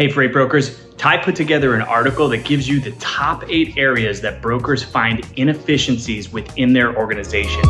Hey freight brokers, Tai put together an article that gives you the top 8 areas that brokers find inefficiencies within their organization.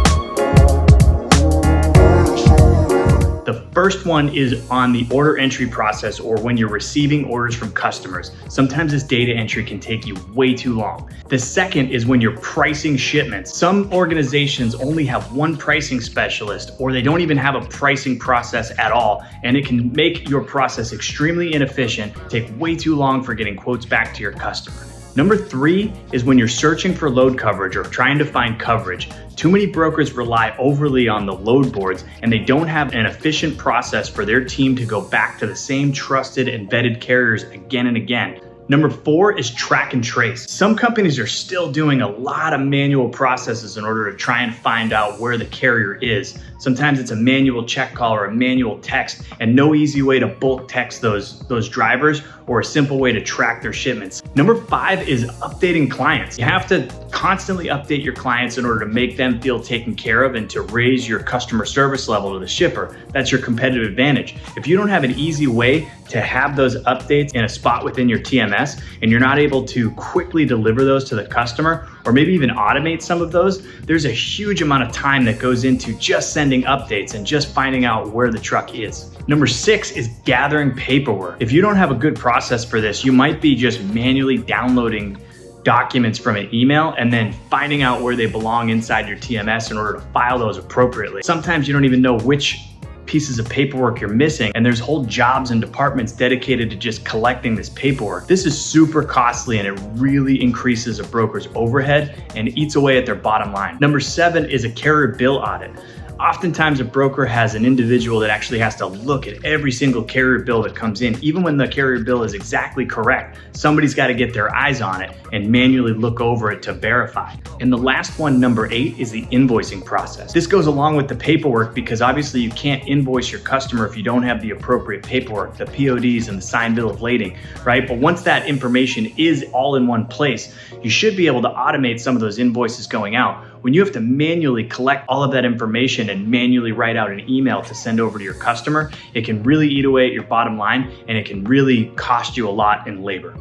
The first one is on the order entry process, or when you're receiving orders from customers. Sometimes this data entry can take you way too long. The second is when you're pricing shipments. Some organizations only have one pricing specialist, or they don't even have a pricing process at all, and it can make your process extremely inefficient, take way too long for getting quotes back to your customer. Number 3 is when you're searching for load coverage or trying to find coverage. Too many brokers rely overly on the load boards, and they don't have an efficient process for their team to go back to the same trusted and vetted carriers again and again. Number 4 is track and trace. Some companies are still doing a lot of manual processes in order to try and find out where the carrier is. Sometimes it's a manual check call or a manual text, and no easy way to bulk text those drivers or a simple way to track their shipments. Number 5 is updating clients. You have to constantly update your clients in order to make them feel taken care of and to raise your customer service level to the shipper. That's your competitive advantage. If you don't have an easy way to have those updates in a spot within your TMS, and you're not able to quickly deliver those to the customer, or maybe even automate some of those, there's a huge amount of time that goes into just sending updates and just finding out where the truck is. Number 6 is gathering paperwork. If you don't have a good process for this, you might be just manually downloading documents from an email and then finding out where they belong inside your TMS in order to file those appropriately. Sometimes you don't even know which pieces of paperwork you're missing, and there's whole jobs and departments dedicated to just collecting this paperwork. This is super costly, and it really increases a broker's overhead and eats away at their bottom line. Number 7 is a carrier bill audit. Oftentimes a broker has an individual that actually has to look at every single carrier bill that comes in. Even when the carrier bill is exactly correct, somebody's got to get their eyes on it and manually look over it to verify. And the last one, number 8, is the invoicing process. This goes along with the paperwork because obviously you can't invoice your customer if you don't have the appropriate paperwork, the PODs and the signed bill of lading, right? But once that information is all in one place, you should be able to automate some of those invoices going out. When you have to manually collect all of that information and manually write out an email to send over to your customer, it can really eat away at your bottom line, and it can really cost you a lot in labor.